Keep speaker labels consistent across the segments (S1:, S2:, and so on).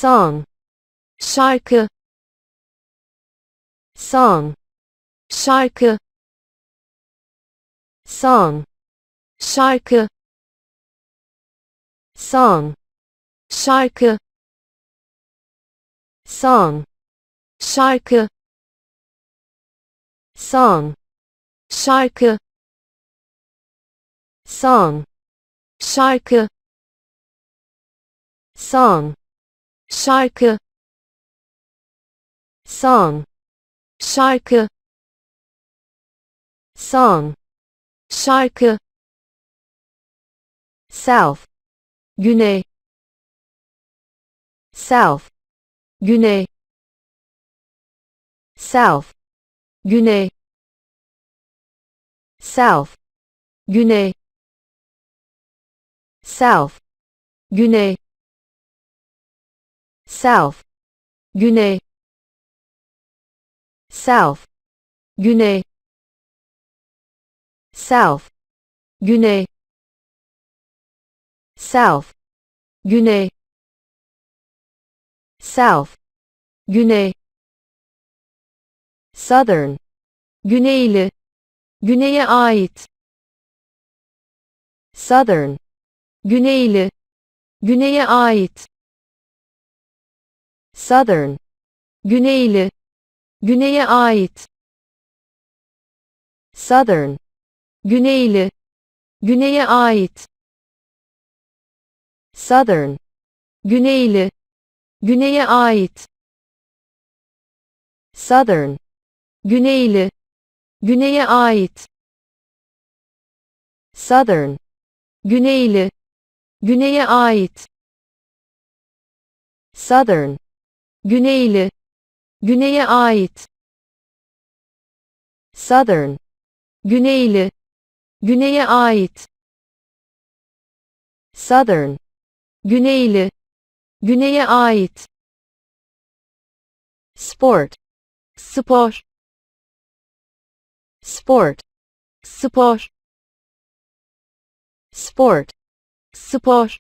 S1: song, şarkı, song, şarkı, song, şarkı, song, şarkı, song, şarkı, song, şarkı, song, şarkı, song, şarkı, song, şarkı, song, şarkı, south, güney, south, güney, south, güney, south, güney, south, güney, south, güney, south, güney, south, güney, south, güney, south, güney, southern, güneyli, güneye ait, southern, güneyli, güneye ait, southern, güneyli, güneye ait, southern, güneyli, güneye ait, southern, güneyli, güneye ait, southern, güneyli, güneye ait, southern, güneyli, güneye ait, southern, güneyli, güneye ait, southern, güneyli, güneye ait, southern, güneyli, güneye ait, sport, spor, sport, spor, sport, spor,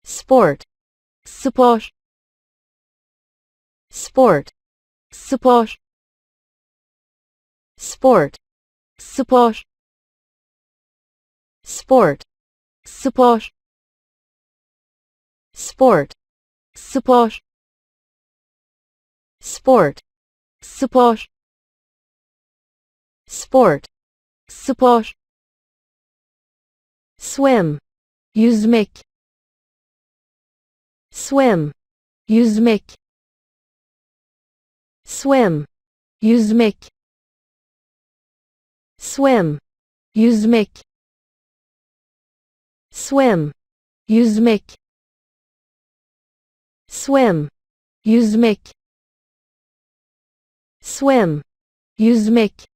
S1: sport, spor, sport, spor, sport, spor, sport, spor, sport, spor, sport, spor, sport, spor, swim, yüzmek, swim, yüzmek, swim, yüzmek, swim, yüzmek, swim, yüzmek, swim, yüzmek, swim, yüzmek,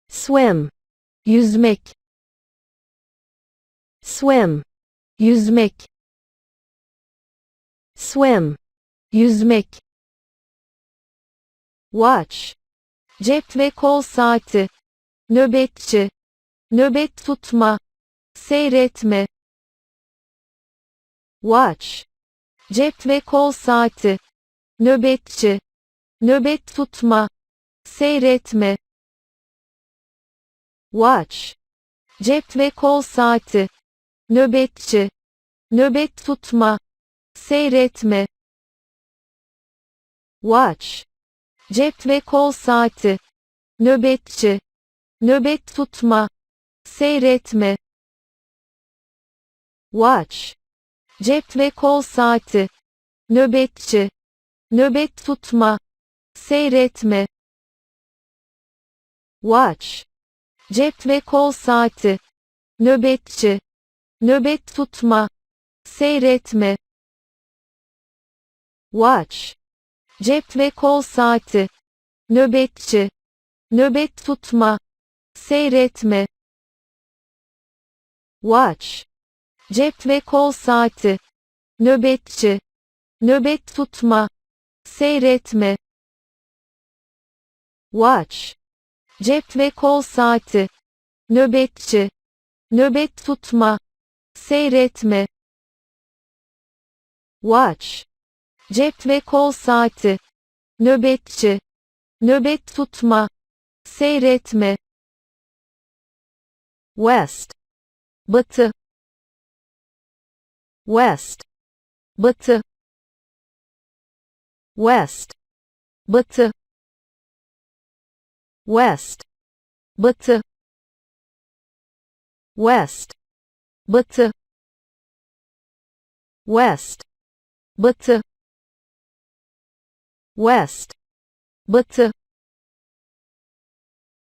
S1: swim, yüzmek, swim, yüzmek, swim, yüzmek, watch, cep ve kol saati, nöbetçi, nöbet tutma, seyretme, watch, cep ve kol saati, nöbetçi, nöbet tutma, seyretme, watch, cep ve kol saati, nöbetçi, nöbet tutma, seyretme, watch, cep ve kol saati, nöbetçi, nöbet tutma, seyretme, watch, cep ve kol saati, nöbetçi, nöbet tutma, seyretme, watch, cep ve kol saati, nöbetçi, nöbet tutma, seyretme, watch, cep ve kol saati, nöbetçi, nöbet tutma, seyretme, watch, cep ve kol saati, nöbetçi, nöbet tutma, seyretme, watch, cep ve kol saati, nöbetçi, nöbet tutma, seyretme, watch, cep ve kol saati, nöbetçi, nöbet tutma, seyretme,
S2: west,
S1: batı,
S2: west,
S1: batı,
S2: west,
S1: batı,
S2: west,
S1: batı,
S2: west,
S1: batı,
S2: west,
S1: batı,
S2: west,
S1: batı,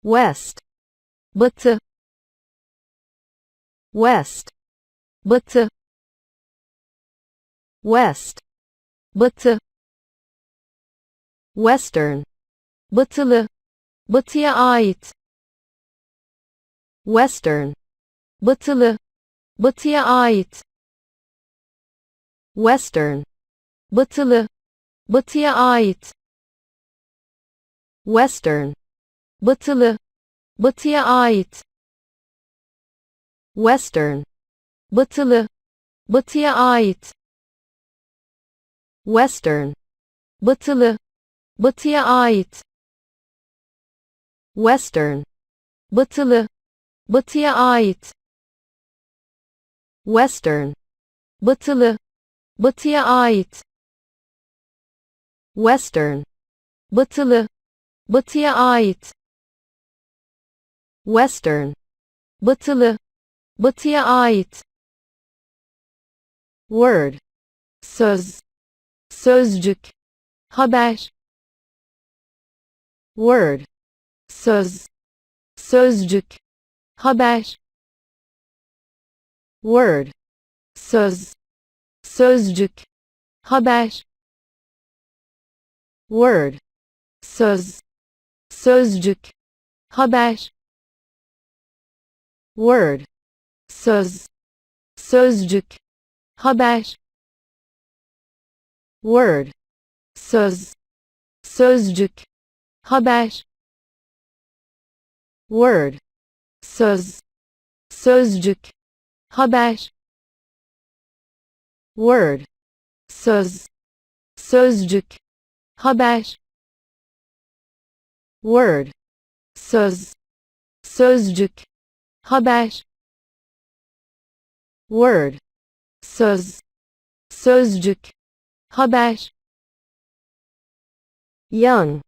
S2: west,
S1: batı,
S2: west,
S1: batı,
S2: west,
S1: batı,
S2: western,
S1: batılı, batıya ait,
S2: western,
S1: batılı, batıya ait,
S2: western,
S1: batılı, batıya ait,
S2: western,
S1: batılı, batıya ait,
S2: western,
S1: batılı, batıya ait,
S2: western,
S1: batılı, batıya ait,
S2: western,
S1: batılı, batıya ait,
S2: western,
S1: batılı, batıya ait,
S2: western,
S1: batılı, batıya ait,
S2: western,
S1: batılı, batıya ait,
S2: word,
S1: söz, sözcük, haber,
S2: word,
S1: söz, sözcük, haber,
S2: word,
S1: söz, sözcük, haber,
S2: word,
S1: söz, sözcük, haber,
S2: word,
S1: söz, sözcük, haber,
S2: word,
S1: söz, sözcük, haber,
S2: word,
S1: söz, sözcük, haber,
S2: word,
S1: söz, sözcük, haber,
S2: word,
S1: söz, sözcük, haber,
S2: word,
S1: söz, sözcük, haber,
S2: young,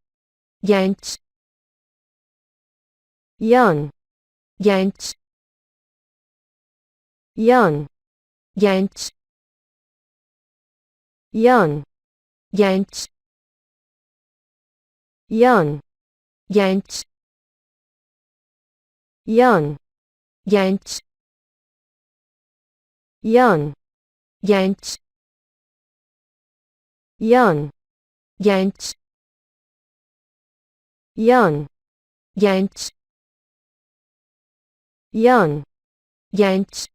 S1: genç,
S2: young,
S1: genç,
S2: young,
S1: genç,
S2: young,
S1: genç,
S2: young,
S1: genç,
S2: young,
S1: genç, genç,
S2: young, young,
S1: genç,
S2: young,
S1: genç,
S2: young,
S1: genç,